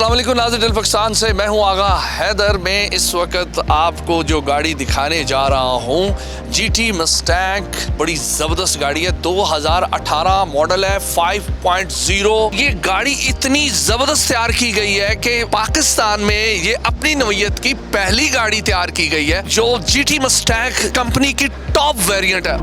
अस्सलाम वालेकुम नाज़रीन दिल पाकिस्तान से मैं हूं आगा हैदर। मैं इस वक्त आपको जो गाड़ी दिखाने जा रहा हूं GT मस्टैंग, बड़ी ज़बरदस्त गाड़ी है, 2018 मॉडल है 5.0। ये गाड़ी इतनी ज़बरदस्त तैयार की गई है कि पाकिस्तान में ये अपनी नौइयत की पहली गाड़ी तैयार की गई है जो GT मस्टैंग कंपनी की टॉप वेरिएंट है।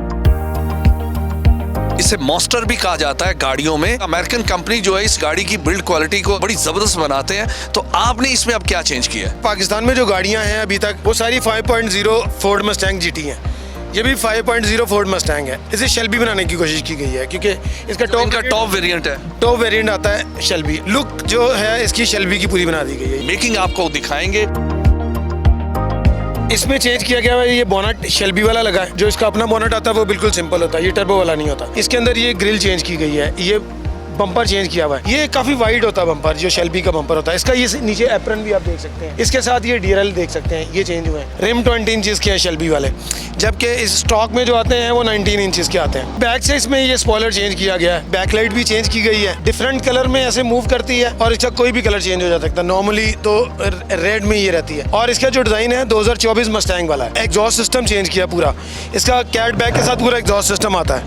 इसे मॉन्स्टर भी कहा जाता है गाड़ियों में। अमेरिकन कंपनी जो है इस गाड़ी की बिल्ड क्वालिटी को बड़ी जबरदस्त बनाते हैं। तो आपने इसमें अब क्या चेंज किया है? पाकिस्तान में जो गाड़ियां हैं अभी तक वो सारी 5.0 फोर्ड मस्टैंग GT हैं। ये भी 5.0 फोर्ड मस्टैंग है। इसे शेल्बी बनाने की कोशिश की गई है क्योंकि इसका टॉप वेरिएंट है। टॉप वेरिएंट आता है शेल्बी। लुक जो है इसकी शेल्बी की पूरी बना दी गई है। मेकिंग आपको दिखाएंगे। इसमें चेंज किया गया है, ये बोनट शेल्बी वाला लगा है। जो इसका अपना बोनट आता है वो बिल्कुल सिंपल होता है, ये टर्बो वाला नहीं होता। इसके अंदर ये ग्रिल चेंज की गई है, ये बम्पर चेंज किया हुआ है। ये काफी वाइड होता है बम्पर, जो शेल्बी का बम्पर होता है। इसका ये नीचे एप्रन भी आप देख सकते हैं। इसके साथ ये DRL देख सकते हैं, ये चेंज हुए हैं। रिम 20 इंचेस के हैं शेल्बी वाले, जबकि इस स्टॉक में जो आते हैं वो 19 इंचेस के आते हैं। बैक से इसमें ये स्पॉइलर चेंज किया गया है, बैकलाइट भी चेंज की गई है। डिफरेंट कलर में ऐसे मूव करती है और इसका कोई भी कलर चेंज हो जा सकता है। नॉर्मली तो रेड में ये रहती है। और इसका जो डिजाइन है 2024 मस्टैंग वाला है। एग्जॉस्ट सिस्टम चेंज किया पूरा। इसका कैट बैक के साथ पूरा एग्जॉस्ट सिस्टम आता है।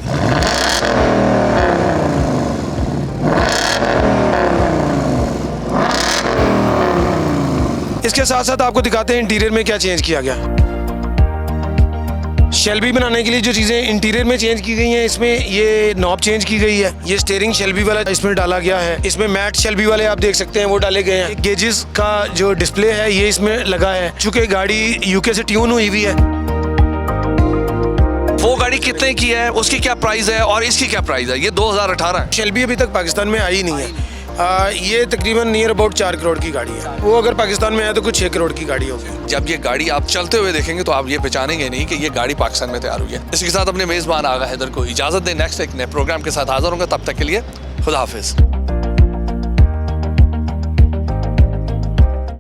इसके साथ साथ आपको दिखाते हैं इंटीरियर में क्या चेंज किया गया। शेल्बी बनाने के लिए जो चीज़ें इंटीरियर में चेंज की गई हैं, इसमें ये नॉब चेंज की गई है। ये स्टीयरिंग शेल्बी वाला इसमें डाला गया है। इसमें मैट शेल्बी वाले आप देख सकते हैं वो डाले गए हैं। गेजेस का जो डिस्प्ले है ये इसमें लगा है। चूंकि गाड़ी UK से ट्यून हुई हुई है। वो गाड़ी कितने की है, उसकी क्या प्राइस है और इसकी क्या प्राइस है? ये 2018 है। शेल्बी अभी तक पाकिस्तान में आई नहीं है। ये तकरीबन नियर अबाउट 4 करोड़ की गाड़ी है। वो अगर पाकिस्तान में है तो कुछ 6 करोड़ की गाड़ी होगी। जब ये गाड़ी आप चलते हुए देखेंगे तो आप ये पहचानेंगे नहीं कि ये गाड़ी पाकिस्तान में तैयार हुई है। इसके साथ अपने मेज़बान आगा हैदर को इजाज़त दें। नेक्स्ट एक नए प्रोग्राम के साथ हाजिर होंगे। तब तक के लिए खुदा हाफिज़।